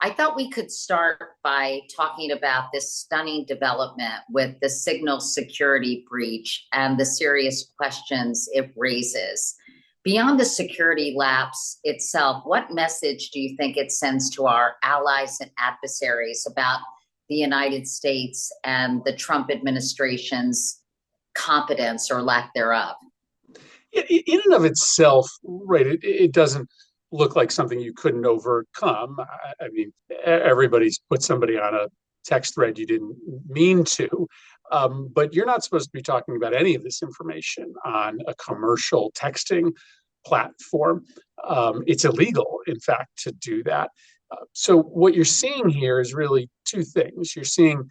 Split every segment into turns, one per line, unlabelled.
I thought we could start by talking about this stunning development with the signal security breach and the serious questions it raises. Beyond the security lapse itself, what message do you think it sends to our allies and adversaries about the United States and the Trump administration's competence or lack thereof?
In and of itself, right, it doesn't look like something you couldn't overcome. I mean, everybody's put somebody on a text thread you didn't mean to, but you're not supposed to be talking about any of this information on a commercial texting platform. It's illegal, in fact, to do that. So what you're seeing here is really two things. You're seeing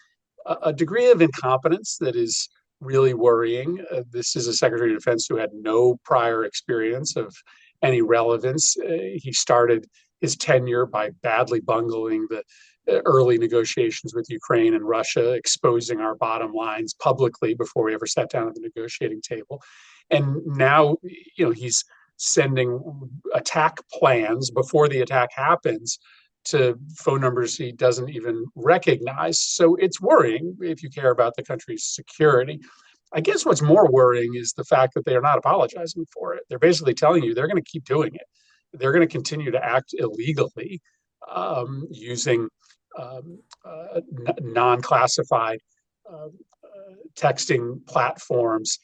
a degree of incompetence that is really worrying. This is a Secretary of Defense who had no prior experience of any relevance. He started his tenure by badly bungling the early negotiations with Ukraine and Russia, exposing our bottom lines publicly before we ever sat down at the negotiating table. And now, he's sending attack plans before the attack happens to phone numbers he doesn't even recognize. So it's worrying if you care about the country's security. I guess what's more worrying is the fact that they are not apologizing for it. They're basically telling you they're going to keep doing it. They're going to continue to act illegally using non-classified texting platforms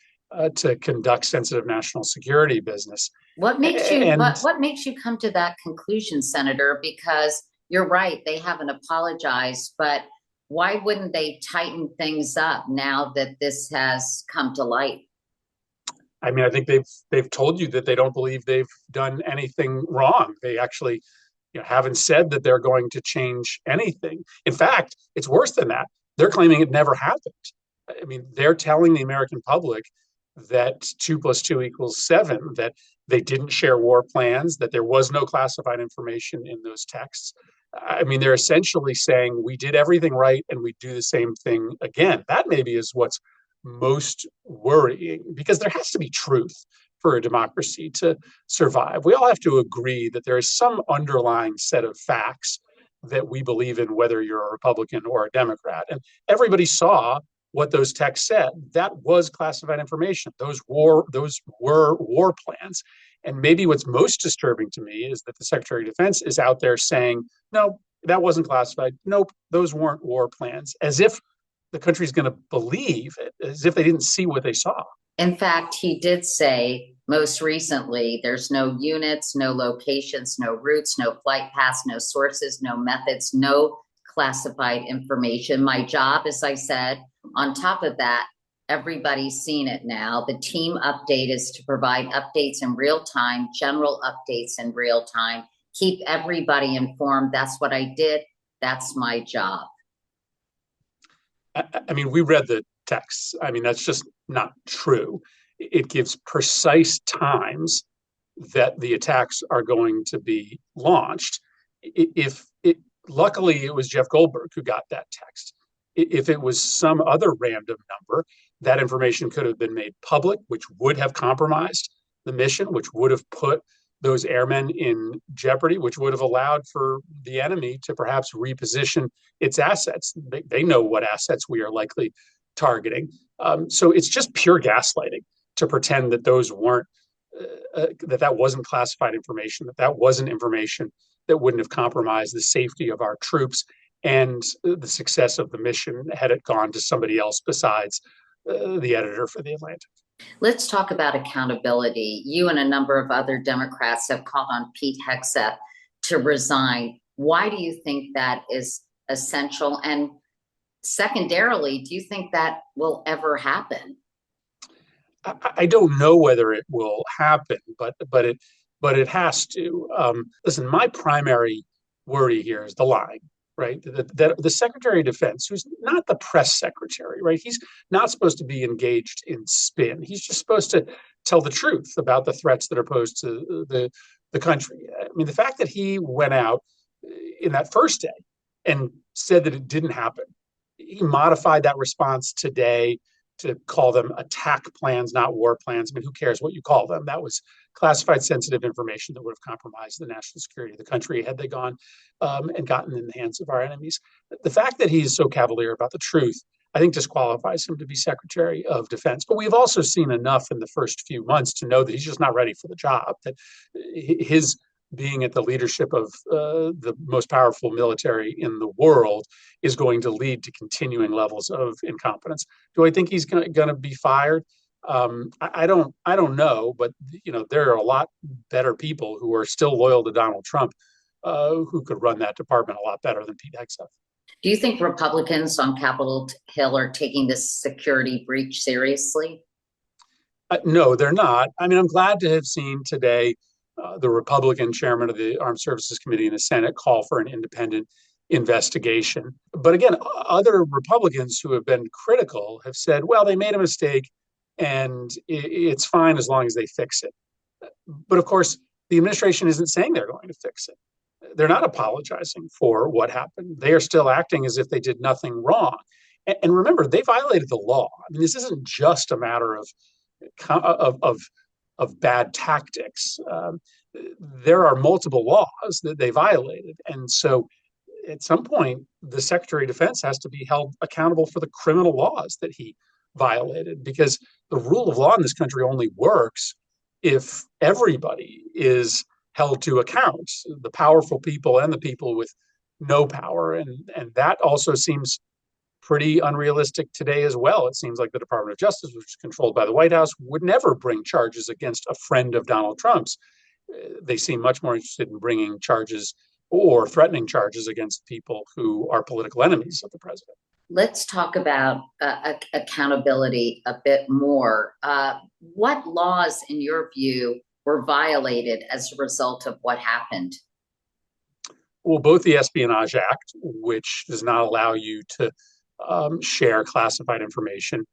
to conduct sensitive national security business.
What makes you
And
what makes you come to that conclusion, Senator? Because you're right, they haven't apologized, but why wouldn't they tighten things up now that this has come to light?
I mean, I think they've told you that they don't believe they've done anything wrong. They actually, haven't said that they're going to change anything. In fact, it's worse than that. They're claiming it never happened. I mean, they're telling the American public that 2 + 2 = 7, that they didn't share war plans, that there was no classified information in those texts. I mean, they're essentially saying we did everything right and we do the same thing again. That maybe is what's most worrying, because there has to be truth for a democracy to survive. We all have to agree that there is some underlying set of facts that we believe in, whether you're a Republican or a Democrat. And everybody saw what those texts said. That was classified information. Those were war plans. And maybe what's most disturbing to me is that the Secretary of Defense is out there saying, no, that wasn't classified. Nope, those weren't war plans, as if the country's going to believe it, as if they didn't see what they saw.
In fact, he did say most recently there's no units, no locations, no routes, no flight paths, no sources, no methods, no classified information. My job, as I said, on top of that, everybody's seen it now. The team update is to provide updates in real time, general updates in real time, keep everybody informed. That's what I did. That's my job.
I mean, we read the texts. I mean, that's just not true. It gives precise times that the attacks are going to be launched. If it, luckily, it was Jeff Goldberg who got that text. If it was some other random number, that information could have been made public, which would have compromised the mission, which would have put those airmen in jeopardy, which would have allowed for the enemy to perhaps reposition its assets. They know what assets we are likely targeting. So it's just pure gaslighting to pretend that those weren't, that wasn't classified information, that wasn't information that wouldn't have compromised the safety of our troops and the success of the mission had it gone to somebody else besides the editor for the Atlantic.
Let's talk about accountability. You and a number of other Democrats have called on Pete Hegseth to resign. Why do you think that is essential? And secondarily, do you think that will ever happen?
I don't know whether it will happen, but it has to. Listen, my primary worry here is the lying, right? That the Secretary of Defense, who's not the press secretary, right? He's not supposed to be engaged in spin. He's just supposed to tell the truth about the threats that are posed to the country. I mean, the fact that he went out in that first day and said that it didn't happen, he modified that response today to call them attack plans, not war plans. I mean, who cares what you call them? That was classified sensitive information that would have compromised the national security of the country had they gone and gotten in the hands of our enemies. The fact that he's so cavalier about the truth, I think, disqualifies him to be Secretary of Defense. But we've also seen enough in the first few months to know that he's just not ready for the job, that his being at the leadership of the most powerful military in the world is going to lead to continuing levels of incompetence. Do I think he's going to be fired? I don't know, but there are a lot better people who are still loyal to Donald Trump who could run that department a lot better than Pete Hegseth.
Do you think Republicans on Capitol Hill are taking this security breach seriously?
No, they're not. I mean, I'm glad to have seen today the Republican chairman of the Armed Services Committee in the Senate call for an independent investigation. But again, other Republicans who have been critical have said, well, they made a mistake and it's fine as long as they fix it. But of course, the administration isn't saying they're going to fix it. They're not apologizing for what happened. They are still acting as if they did nothing wrong. And remember, they violated the law. I mean, this isn't just a matter of bad tactics. There are multiple laws that they violated, and so at some point, the Secretary of Defense has to be held accountable for the criminal laws that he violated, because the rule of law in this country only works if everybody is held to account, the powerful people and the people with no power. And that also seems pretty unrealistic today as well. It seems like the Department of Justice, which is controlled by the White House, would never bring charges against a friend of Donald Trump's. They seem much more interested in bringing charges or threatening charges against people who are political enemies of the president.
Let's talk about accountability a bit more. What laws, in your view, were violated as a result of what happened?
Well, both the Espionage Act, which does not allow you to share classified information,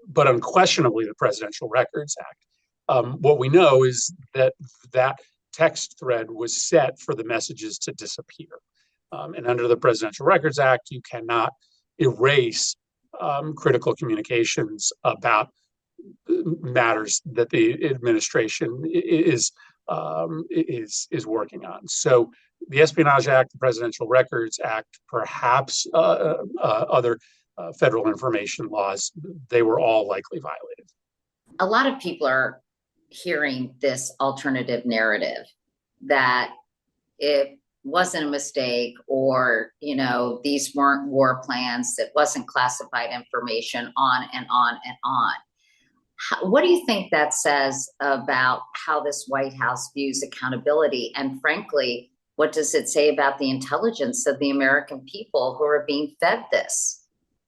but unquestionably the Presidential Records Act. What we know is that that text thread was set for the messages to disappear. And under the Presidential Records Act, you cannot erase critical communications about matters that the administration is working on. So the Espionage Act, the Presidential Records Act, perhaps other federal information laws, they were all likely violated.
A lot of people are hearing this alternative narrative that it wasn't a mistake, or, these weren't war plans, that wasn't classified information, on and on and on. What do you think that says about how this White House views accountability? And frankly, what does it say about the intelligence of the American people who are being fed this?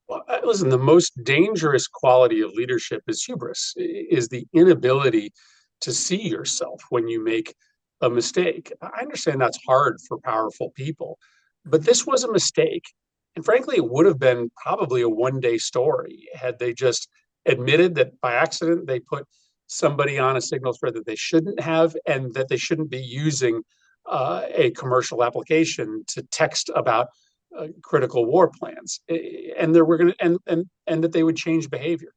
Well, listen, the most dangerous quality of leadership is hubris, is the inability to see yourself when you make a mistake. I understand that's hard for powerful people, but this was a mistake. And frankly, it would have been probably a one-day story had they just admitted that by accident they put somebody on a signal thread that they shouldn't have, and that they shouldn't be using a commercial application to text about critical war plans, and there were going to and that they would change behavior.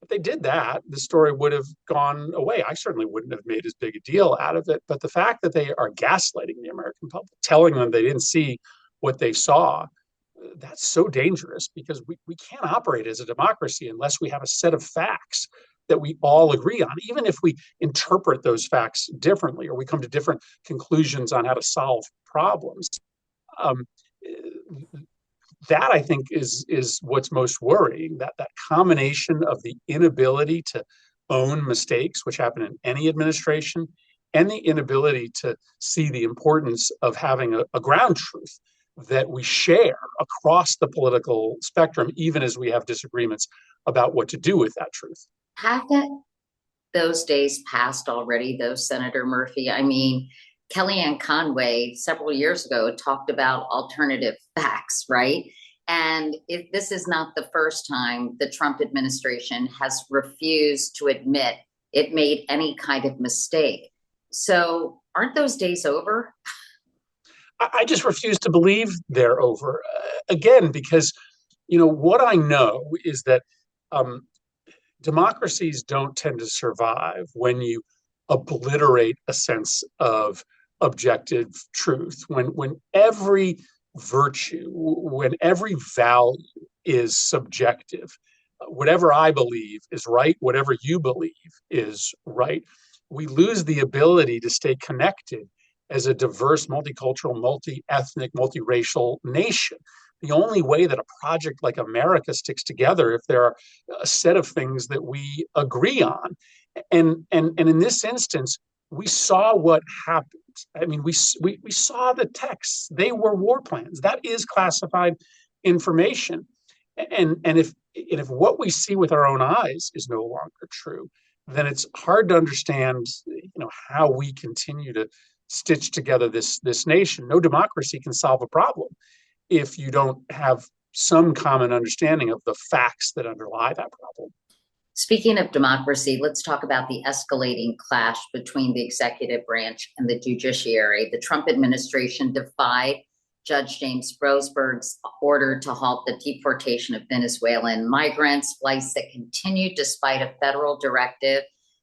If they did that, the story would have gone away. I certainly wouldn't have made as big a deal out of it. But the fact that they are gaslighting the American public, telling them they didn't see what they saw, that's so dangerous, because we can't operate as a democracy unless we have a set of facts that we all agree on, even if we interpret those facts differently or we come to different conclusions on how to solve problems. That, I think, is what's most worrying, that combination of the inability to own mistakes, which happen in any administration, and the inability to see the importance of having a ground truth that we share across the political spectrum, even as we have disagreements about what to do with that truth.
Haven't those days passed already, though, Senator Murphy? I mean, Kellyanne Conway several years ago talked about alternative facts, right? And this is not the first time the Trump administration has refused to admit it made any kind of mistake. So aren't those days over?
I just refuse to believe they're over. Again, because, what I know is that democracies don't tend to survive when you obliterate a sense of objective truth. When every virtue, when every value is subjective, whatever I believe is right, whatever you believe is right, we lose the ability to stay connected as a diverse, multicultural, multi-ethnic, multiracial nation. The only way that a project like America sticks together if there are a set of things that we agree on. And in this instance, we saw what happened. I mean, we saw the texts. They were war plans. That is classified information. And if what we see with our own eyes is no longer true, then it's hard to understand, how we continue to stitch together this nation. No democracy can solve a problem if you don't have some common understanding of the facts that underlie that problem.
Speaking of democracy, let's talk about the escalating clash between the executive branch and the judiciary. The Trump administration defied Judge James Browsberg's order to halt the deportation of Venezuelan migrants, flights that continued despite a federal directive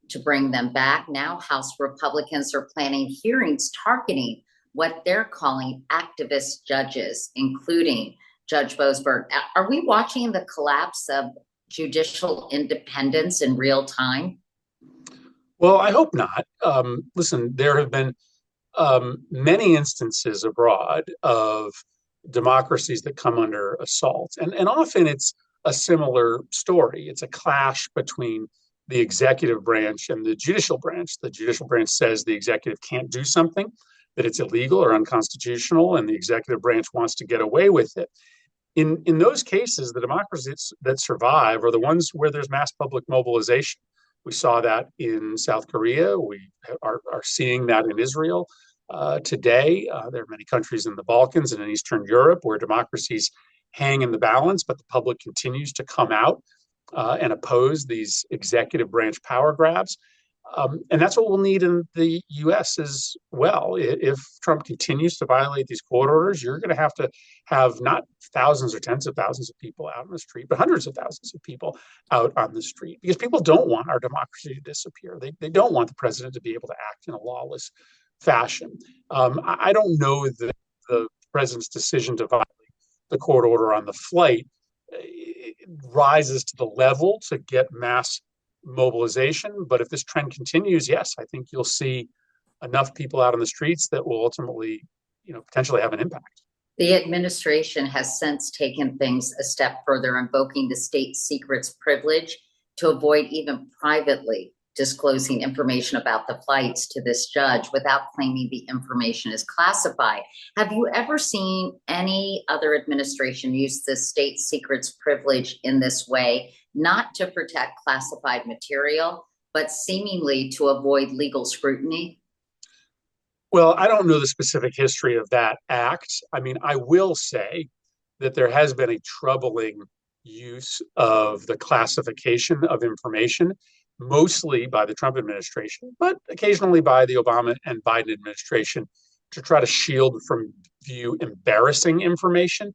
to bring them back. Now, House Republicans are planning hearings targeting what they're calling activist judges, including Judge Browsberg. Are we watching the collapse of judicial independence in real time?
Well, I hope not. Listen, there have been many instances abroad of democracies that come under assault, and often it's a similar story. It's a clash between the executive branch and the judicial branch. The judicial branch says the executive can't do something, that it's illegal or unconstitutional, and the executive branch wants to get away with it. In those cases, the democracies that survive are the ones where there's mass public mobilization. We saw that in South Korea. We are seeing that in Israel today. There are many countries in the Balkans and in Eastern Europe where democracies hang in the balance, but the public continues to come out and oppose these executive branch power grabs. And that's what we'll need in the US as well. If Trump continues to violate these court orders, you're going to have not thousands or tens of thousands of people out on the street, but hundreds of thousands of people out on the street, because people don't want our democracy to disappear. They don't want the president to be able to act in a lawless fashion. I don't know that the president's decision to violate the court order on the flight rises to the level to get mass mobilization. But if this trend continues, yes, I think you'll see enough people out on the streets that will ultimately, potentially have an impact.
The administration has since taken things a step further, invoking the state secrets privilege to avoid even privately disclosing information about the flights to this judge without claiming the information is classified. Have you ever seen any other administration use the state secrets privilege in this way, not to protect classified material, but seemingly to avoid legal scrutiny?
Well, I don't know the specific history of that act. I mean, I will say that there has been a troubling use of the classification of information, mostly by the Trump administration, but occasionally by the Obama and Biden administration, to try to shield from view embarrassing information,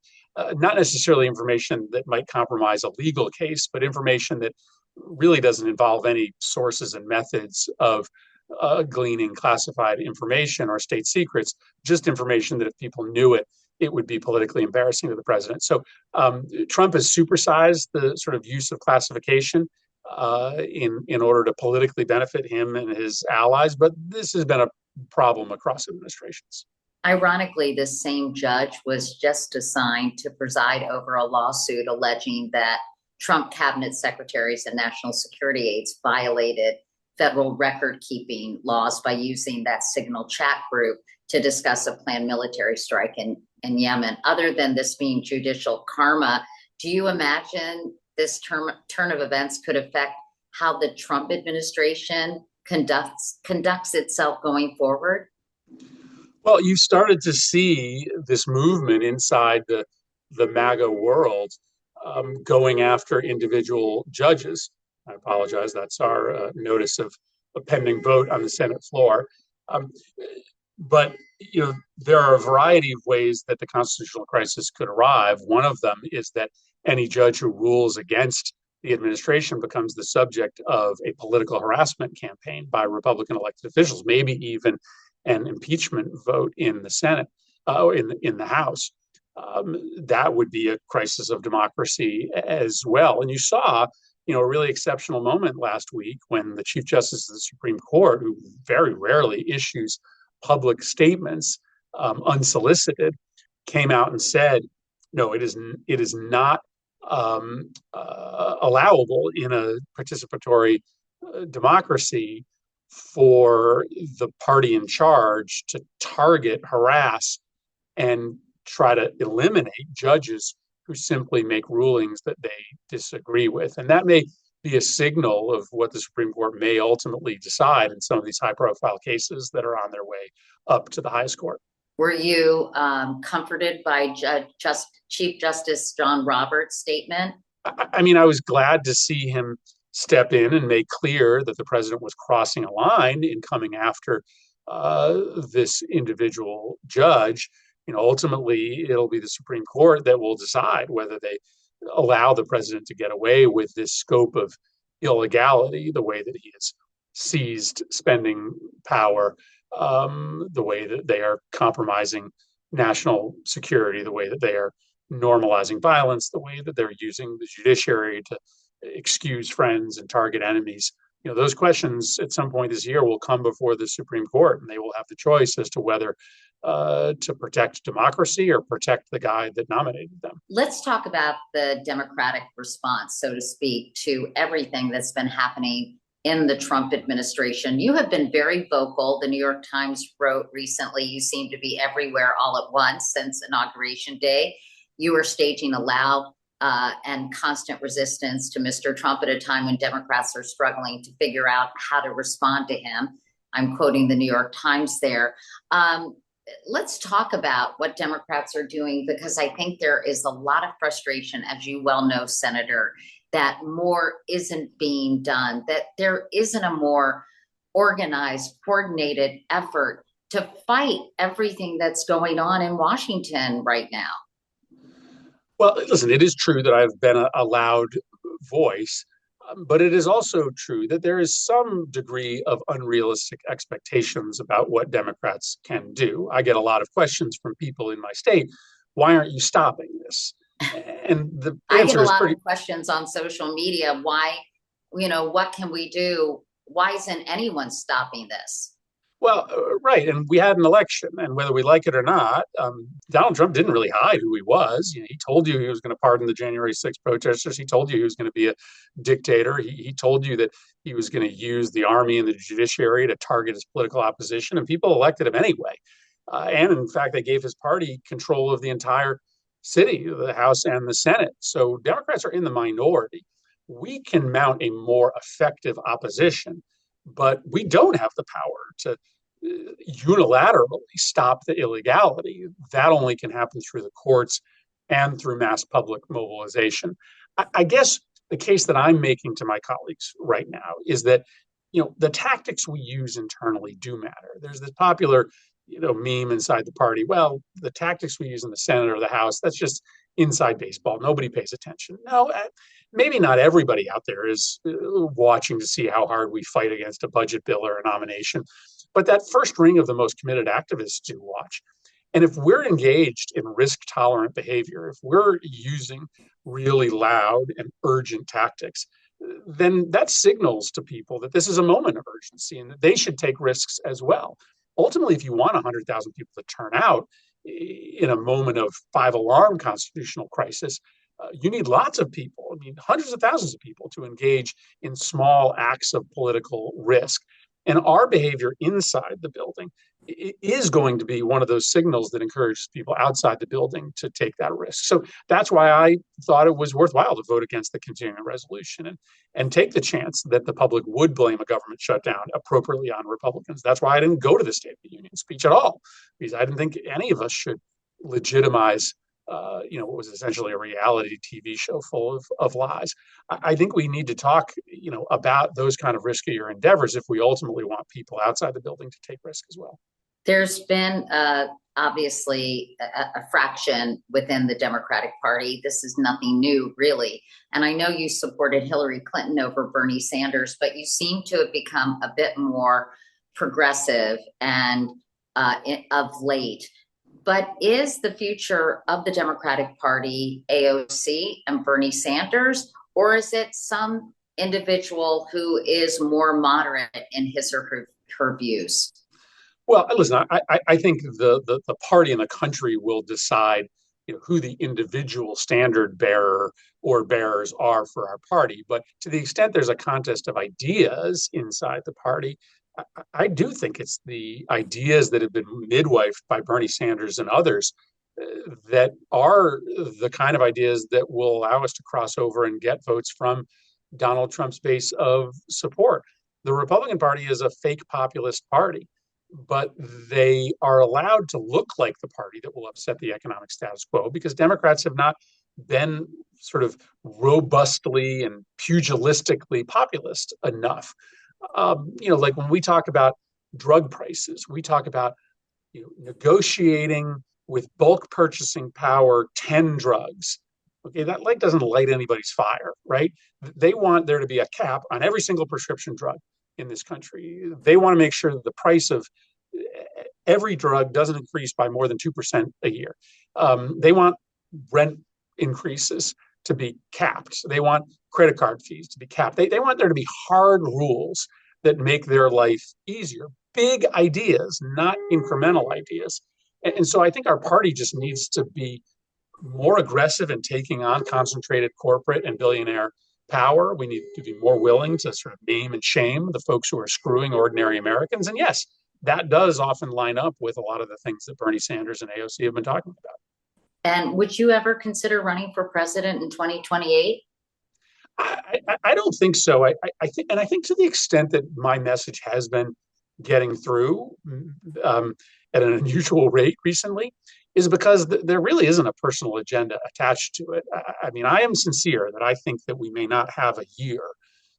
not necessarily information that might compromise a legal case, but information that really doesn't involve any sources and methods of gleaning classified information or state secrets, just information that if people knew it, it would be politically embarrassing to the president. So Trump has supersized the sort of use of classification in order to politically benefit him and his allies. But this has been a problem across administrations.
Ironically, this same judge was just assigned to preside over a lawsuit alleging that Trump cabinet secretaries and national security aides violated federal record-keeping laws by using that Signal chat group to discuss a planned military strike in Yemen. Other than this being judicial karma, do you imagine this turn of events could affect how the Trump administration conducts itself going forward?
Well, you started to see this movement inside the MAGA world going after individual judges. I apologize. That's our notice of a pending vote on the Senate floor. But there are a variety of ways that the constitutional crisis could arrive. One of them is that any judge who rules against the administration becomes the subject of a political harassment campaign by Republican elected officials, maybe even an impeachment vote in the Senate, in the House. That would be a crisis of democracy as well. And you saw, a really exceptional moment last week when the Chief Justice of the Supreme Court, who very rarely issues public statements unsolicited, came out and said, no, it is not allowable in a participatory democracy for the party in charge to target, harass, and try to eliminate judges who simply make rulings that they disagree with. And that may be a signal of what the Supreme Court may ultimately decide in some of these high profile cases that are on their way up to the highest court.
Were you comforted by Chief Justice John Roberts' statement?
I mean, I was glad to see him step in and make clear that the president was crossing a line in coming after this individual judge. Ultimately, it'll be the Supreme Court that will decide whether they allow the president to get away with this scope of illegality, the way that he has seized spending power, the way that they are compromising national security, the way that they are normalizing violence, the way that they're using the judiciary to excuse friends and target enemies. Those questions at some point this year will come before the Supreme Court, and they will have the choice as to whether to protect democracy or protect the guy that nominated them.
Let's talk about the Democratic response, so to speak, to everything that's been happening in the Trump administration. You have been very vocal. The New York Times wrote recently, you seem to be everywhere all at once since Inauguration Day. You are staging a loud and constant resistance to Mr. Trump at a time when Democrats are struggling to figure out how to respond to him. I'm quoting the New York Times there. Let's talk about what Democrats are doing, because I think there is a lot of frustration, as you well know, Senator, that more isn't being done, that there isn't a more organized, coordinated effort to fight everything that's going on in Washington right now.
Well, listen, it is true that I've been a loud voice, but it is also true that there is some degree of unrealistic expectations about what Democrats can do. I get a lot of questions from people in my state. Why aren't you stopping this? And the
I get a lot of questions on social media. Why, what can we do? Why isn't anyone stopping this?
Well, right. And we had an election, and whether we like it or not, Donald Trump didn't really hide who he was. He told you he was going to pardon the January 6th protesters. He told you he was going to be a dictator. He told you that he was going to use the army and the judiciary to target his political opposition, and people elected him anyway. And in fact, they gave his party control of the entire city, the House and the Senate. So Democrats are in the minority. We can mount a more effective opposition, but we don't have the power to unilaterally stop the illegality. That only can happen through the courts and through mass public mobilization. I guess the case that I'm making to my colleagues right now is that, the tactics we use internally do matter. There's this popular, meme inside the party. Well, the tactics we use in the Senate or the House, that's just inside baseball. Nobody pays attention. No, maybe not everybody out there is watching to see how hard we fight against a budget bill or a nomination. But that first ring of the most committed activists do watch. And if we're engaged in risk tolerant behavior, if we're using really loud and urgent tactics, then that signals to people that this is a moment of urgency and that they should take risks as well. Ultimately, if you want 100,000 people to turn out in a moment of five-alarm constitutional crisis, you need lots of people, hundreds of thousands of people to engage in small acts of political risk. And our behavior inside the building is going to be one of those signals that encourages people outside the building to take that risk. So that's why I thought it was worthwhile to vote against the continuing resolution and take the chance that the public would blame a government shutdown appropriately on Republicans. That's why I didn't go to the State of the Union speech at all, because I didn't think any of us should legitimize what was essentially a reality TV show full of lies. I think we need to talk, about those kind of riskier endeavors if we ultimately want people outside the building to take risk as well.
There's been obviously a fraction within the Democratic Party. This is nothing new, really. And I know you supported Hillary Clinton over Bernie Sanders, but you seem to have become a bit more progressive and of late. But is the future of the Democratic Party AOC and Bernie Sanders, or is it some individual who is more moderate in his or her views?
Well, listen, I think the party and the country will decide, who the individual standard bearer or bearers are for our party. But to the extent there's a contest of ideas inside the party, I do think it's the ideas that have been midwifed by Bernie Sanders and others that are the kind of ideas that will allow us to cross over and get votes from Donald Trump's base of support. The Republican Party is a fake populist party, but they are allowed to look like the party that will upset the economic status quo because Democrats have not been sort of robustly and pugilistically populist enough. Like when we talk about drug prices, we talk about negotiating with bulk purchasing power 10 drugs. Okay, that like doesn't light anybody's fire, right? They want there to be a cap on every single prescription drug in this country. They want to make sure that the price of every drug doesn't increase by more than 2% a year. They want rent increases to be capped. They want credit card fees to be capped. They want there to be hard rules that make their life easier. Big ideas, not incremental ideas. And so I think our party just needs to be more aggressive in taking on concentrated corporate and billionaire power. We need to be more willing to sort of name and shame the folks who are screwing ordinary Americans. And yes, that does often line up with a lot of the things that Bernie Sanders and AOC have been talking about.
And would you ever consider running for president in 2028?
I don't think so. I think, and I think to the extent that my message has been getting through at an unusual rate recently, is because there really isn't a personal agenda attached to it. I mean, I am sincere that I think that we may not have a year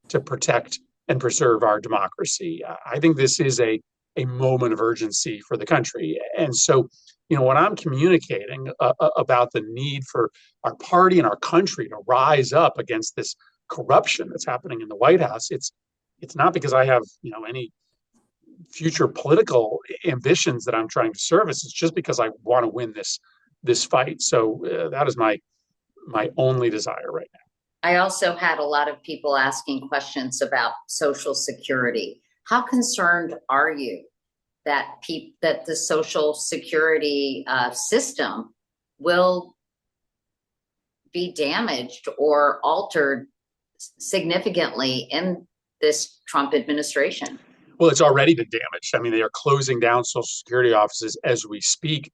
to protect and preserve our democracy. I think this is a moment of urgency for the country. And so, when I'm communicating about the need for our party and our country to rise up against this corruption that's happening in the White House, it's not because I have, any future political ambitions that I'm trying to service. It's just because I want to win this fight. So that is my only desire right now.
I also had a lot of people asking questions about Social Security. How concerned are you that the Social Security system will be damaged or altered significantly in this Trump administration?
Well, it's already been damaged. I mean, they are closing down Social Security offices as we speak.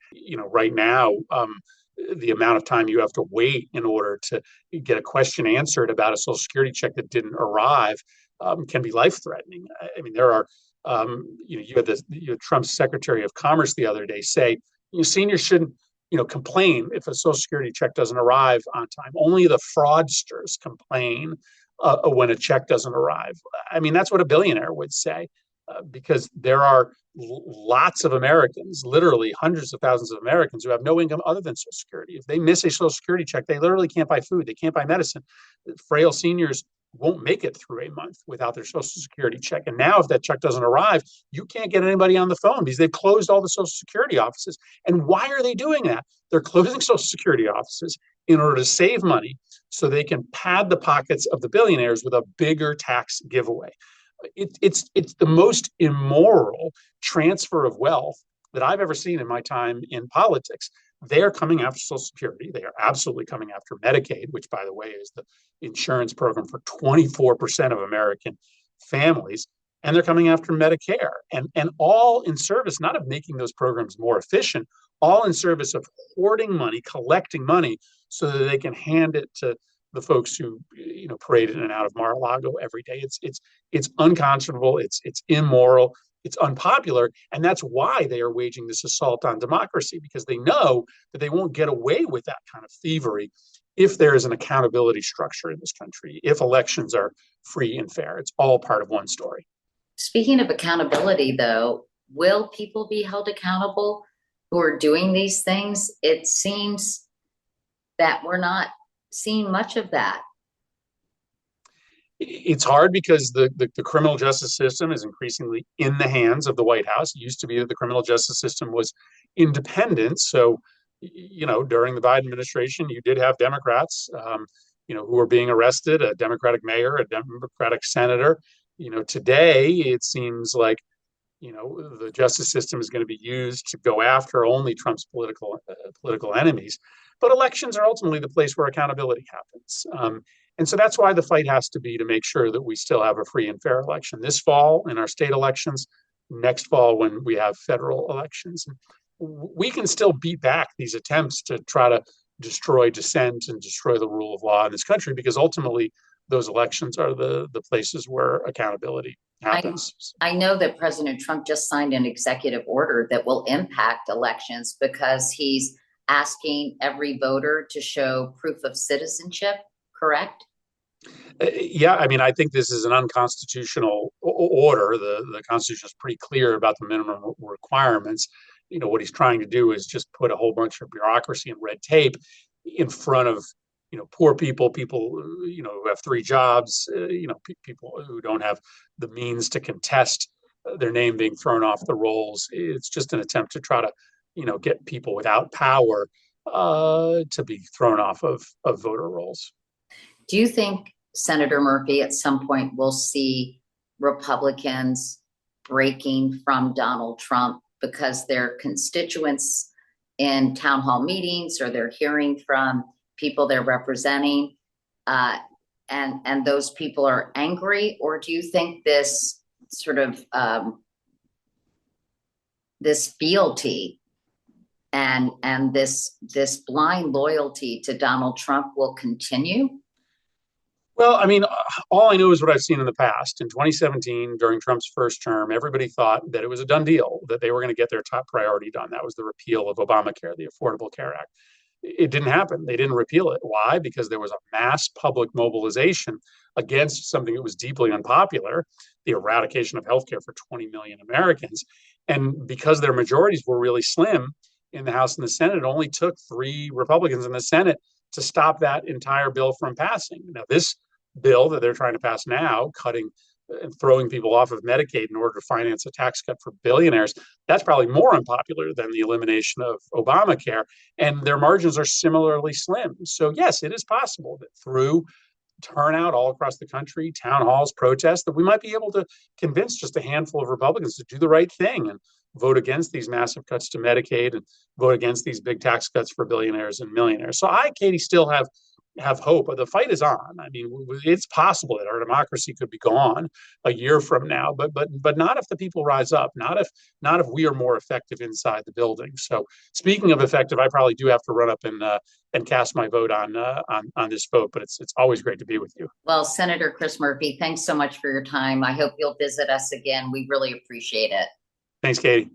Right now, the amount of time you have to wait in order to get a question answered about a Social Security check that didn't arrive can be life-threatening. I mean, there are, you had Trump's Secretary of Commerce the other day say, seniors shouldn't, complain if a Social Security check doesn't arrive on time. Only the fraudsters complain when a check doesn't arrive. I mean, that's what a billionaire would say. Because there are lots of Americans, literally hundreds of thousands of Americans who have no income other than Social Security. If they miss a Social Security check, they literally can't buy food. They can't buy medicine. Frail seniors won't make it through a month without their Social Security check. And now if that check doesn't arrive, you can't get anybody on the phone because they've closed all the Social Security offices. And why are they doing that? They're closing Social Security offices in order to save money so they can pad the pockets of the billionaires with a bigger tax giveaway. It's the most immoral transfer of wealth that I've ever seen in my time in politics. They are coming after Social Security. They are absolutely coming after Medicaid, which, by the way, is the insurance program for 24% of American families. And they're coming after Medicare, and all in service, not of making those programs more efficient, all in service of hoarding money, collecting money so that they can hand it to the folks who parade in and out of Mar-a-Lago every day. It's unconscionable. It's immoral. It's unpopular, and that's why they are waging this assault on democracy, because they know that they won't get away with that kind of thievery if there is an accountability structure in this country, if elections are free and fair. It's all part of one story.
Speaking of accountability, though, will people be held accountable who are doing these things? It seems that we're not seeing much of that.
It's hard because the criminal justice system is increasingly in the hands of the White House. It used to be that the criminal justice system was independent. So, during the Biden administration, you did have Democrats, who were being arrested, a Democratic mayor, a Democratic senator. Today it seems like the justice system is going to be used to go after only Trump's political enemies. But elections are ultimately the place where accountability happens. And so that's why the fight has to be to make sure that we still have a free and fair election this fall in our state elections, next fall when we have federal elections. And we can still beat back these attempts to try to destroy dissent and destroy the rule of law in this country, because ultimately those elections are the places where accountability happens.
I know that President Trump just signed an executive order that will impact elections because he's asking every voter to show proof of citizenship, correct?
Yeah, I mean, I think this is an unconstitutional order. The Constitution is pretty clear about the minimum requirements. What he's trying to do is just put a whole bunch of bureaucracy and red tape in front of poor people who have three jobs, people who don't have the means to contest their name being thrown off the rolls. It's just an attempt to try to get people without power to be thrown off of voter rolls.
Do you think, Senator Murphy, at some point we'll see Republicans breaking from Donald Trump because their constituents in town hall meetings, or they're hearing from people they're representing, and those people are angry? Or do you think this sort of this fealty and this blind loyalty to Donald Trump will continue?
Well, I mean, all I know is what I've seen in the past. In 2017, during Trump's first term, everybody thought that it was a done deal, that they were going to get their top priority done. That was the repeal of Obamacare, the Affordable Care Act. It didn't happen. They didn't repeal it. Why? Because there was a mass public mobilization against something that was deeply unpopular, the eradication of healthcare for 20 million Americans. And because their majorities were really slim in the House and the Senate, it only took 3 Republicans in the Senate to stop that entire bill from passing. Now, this bill that they're trying to pass now, cutting and throwing people off of Medicaid in order to finance a tax cut for billionaires, that's probably more unpopular than the elimination of Obamacare. And their margins are similarly slim. So, yes, it is possible that through turnout all across the country, town halls, protests, that we might be able to convince just a handful of Republicans to do the right thing and vote against these massive cuts to Medicaid and vote against these big tax cuts for billionaires and millionaires. So I, Katie, still have hope. The fight is on. I mean, it's possible that our democracy could be gone a year from now, but not if the people rise up. Not if we are more effective inside the building. So speaking of effective, I probably do have to run up and cast my vote on this vote. But it's always great to be with you.
Well, Senator Chris Murphy, thanks so much for your time. I hope you'll visit us again. We really appreciate it.
Thanks, Katie.